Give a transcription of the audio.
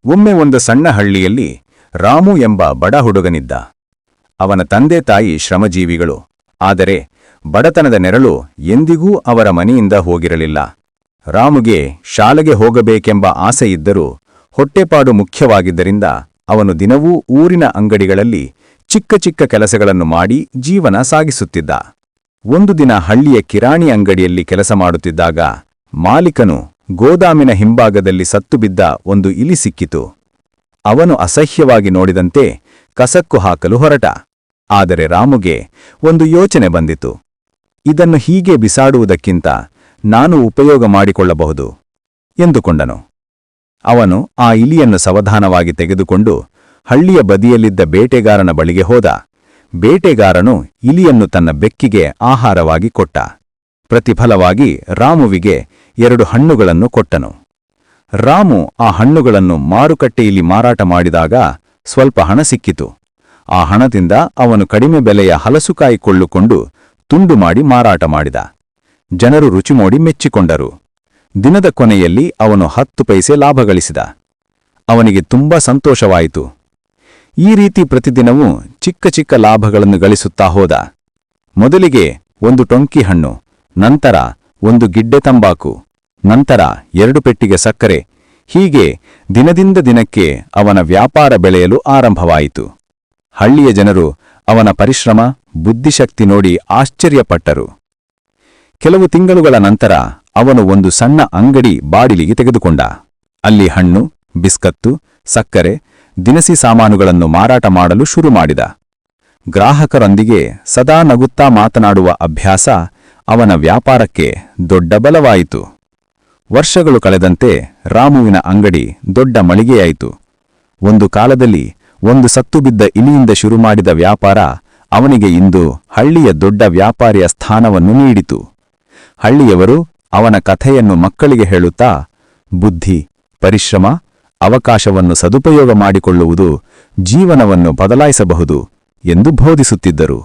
ಒಮ್ಮೆ ಒಂದು ಸಣ್ಣ ಹಳ್ಳಿಯಲ್ಲಿ ರಾಮು ಎಂಬ ಬಡ ಹುಡುಗನಿದ್ದ. ಅವನ ತಂದೆ ತಾಯಿ ಶ್ರಮಜೀವಿಗಳು. ಆದರೆ ಬಡತನದ ನೆರಳು ಎಂದಿಗೂ ಅವರ ಮನೆಯಿಂದ ಹೋಗಿರಲಿಲ್ಲ. ರಾಮುಗೆ ಶಾಲೆಗೆ ಹೋಗಬೇಕೆಂಬ ಆಸೆಯಿದ್ದರೂ ಹೊಟ್ಟೆಪಾಡು ಮುಖ್ಯವಾಗಿದ್ದರಿಂದ ಅವನು ದಿನವೂ ಊರಿನ ಅಂಗಡಿಗಳಲ್ಲಿ ಚಿಕ್ಕ ಚಿಕ್ಕ ಕೆಲಸಗಳನ್ನು ಮಾಡಿ ಜೀವನ ಸಾಗಿಸುತ್ತಿದ್ದ. ಒಂದು ದಿನ ಹಳ್ಳಿಯ ಕಿರಾಣಿ ಅಂಗಡಿಯಲ್ಲಿ ಕೆಲಸ ಮಾಡುತ್ತಿದ್ದಾಗ ಮಾಲೀಕನು ಗೋದಾಮಿನ ಹಿಂಭಾಗದಲ್ಲಿ ಸತ್ತುಬಿದ್ದ ಒಂದು ಇಲಿ ಸಿಕ್ಕಿತು. ಅವನು ಅಸಹ್ಯವಾಗಿ ನೋಡಿದಂತೆ ಕಸಕ್ಕು ಹಾಕಲು ಹೊರಟ. ಆದರೆ ರಾಮುಗೆ ಒಂದು ಯೋಚನೆ ಬಂದಿತು. ಇದನ್ನು ಹೀಗೆ ಬಿಸಾಡುವುದಕ್ಕಿಂತ ನಾನು ಉಪಯೋಗ ಮಾಡಿಕೊಳ್ಳಬಹುದು ಎಂದುಕೊಂಡನು. ಅವನು ಆ ಇಲಿಯನ್ನು ಸಾವಧಾನವಾಗಿ ತೆಗೆದುಕೊಂಡು ಹಳ್ಳಿಯ ಬದಿಯಲ್ಲಿದ್ದ ಬೇಟೆಗಾರನ ಬಳಿಗೆ ಹೋದ. ಬೇಟೆಗಾರನು ಇಲಿಯನ್ನು ತನ್ನ ಬೆಕ್ಕಿಗೆ ಆಹಾರವಾಗಿ ಕೊಟ್ಟ. ಪ್ರತಿಫಲವಾಗಿ ರಾಮುವಿಗೆ 2 ಹಣ್ಣುಗಳನ್ನು ಕೊಟ್ಟನು. ರಾಮು ಆ ಹಣ್ಣುಗಳನ್ನು ಮಾರುಕಟ್ಟೆಯಲ್ಲಿ ಮಾರಾಟ ಮಾಡಿದಾಗ ಸ್ವಲ್ಪ ಹಣ ಸಿಕ್ಕಿತು. ಆ ಹಣದಿಂದ ಅವನು ಕಡಿಮೆ ಬೆಲೆಯ ಹಲಸುಕಾಯಿ ಕೊಳ್ಳುಕೊಂಡು ತುಂಡು ಮಾಡಿ ಮಾರಾಟ ಮಾಡಿದ. ಜನರು ರುಚಿ ನೋಡಿ ಮೆಚ್ಚಿಕೊಂಡರು. ದಿನದ ಕೊನೆಯಲ್ಲಿ ಅವನು 10 ಪೈಸೆ ಲಾಭ ಗಳಿಸಿದ. ಅವನಿಗೆ ತುಂಬಾ ಸಂತೋಷವಾಯಿತು. ಈ ರೀತಿ ಪ್ರತಿದಿನವೂ ಚಿಕ್ಕ ಚಿಕ್ಕ ಲಾಭಗಳನ್ನು ಗಳಿಸುತ್ತಾ ಹೋದ. ಮೊದಲಿಗೆ 1 ಟೊಂಕಿ ಹಣ್ಣು, ನಂತರ 1 ಗಿಡ್ಡೆ ತಂಬಾಕು, ನಂತರ 2 ಪೆಟ್ಟಿಗೆ ಸಕ್ಕರೆ. ಹೀಗೆ ದಿನದಿಂದ ದಿನಕ್ಕೆ ಅವನ ವ್ಯಾಪಾರ ಬೆಳೆಯಲು ಆರಂಭವಾಯಿತು. ಹಳ್ಳಿಯ ಜನರು ಅವನ ಪರಿಶ್ರಮ, ಬುದ್ಧಿಶಕ್ತಿ ನೋಡಿ ಆಶ್ಚರ್ಯಪಟ್ಟರು. ಕೆಲವು ತಿಂಗಳುಗಳ ನಂತರ ಅವನು ಒಂದು ಸಣ್ಣ ಅಂಗಡಿ ಬಾಡಿಲಿಗೆ ತೆಗೆದುಕೊಂಡ. ಅಲ್ಲಿ ಹಣ್ಣು, ಬಿಸ್ಕತ್ತು, ಸಕ್ಕರೆ, ದಿನಸಿ ಸಾಮಾನುಗಳನ್ನು ಮಾರಾಟ ಮಾಡಲು ಶುರು ಮಾಡಿದ. ಗ್ರಾಹಕರೊಂದಿಗೆ ಸದಾ ನಗುತ್ತಾ ಮಾತನಾಡುವ ಅಭ್ಯಾಸ ಅವನ ವ್ಯಾಪಾರಕ್ಕೆ ದೊಡ್ಡ ಬಲವಾಯಿತು. ವರ್ಷಗಳು ಕಳೆದಂತೆ ರಾಮುವಿನ ಅಂಗಡಿ ದೊಡ್ಡ ಮಳಿಗೆಯಾಯಿತು. ಒಂದು ಕಾಲದಲ್ಲಿ ಒಂದು ಸತ್ತುಬಿದ್ದ ಇಲಿಯಿಂದ ಶುರುಮಾಡಿದ ವ್ಯಾಪಾರ ಅವನಿಗೆ ಇಂದು ಹಳ್ಳಿಯ ದೊಡ್ಡ ವ್ಯಾಪಾರಿಯ ಸ್ಥಾನವನ್ನು ನೀಡಿತು. ಹಳ್ಳಿಯವರು ಅವನ ಕಥೆಯನ್ನು ಮಕ್ಕಳಿಗೆ ಹೇಳುತ್ತಾ, ಬುದ್ಧಿ, ಪರಿಶ್ರಮ, ಅವಕಾಶವನ್ನು ಸದುಪಯೋಗ ಮಾಡಿಕೊಳ್ಳುವುದು ಜೀವನವನ್ನು ಬದಲಾಯಿಸಬಹುದು ಎಂದು ಬೋಧಿಸುತ್ತಿದ್ದರು.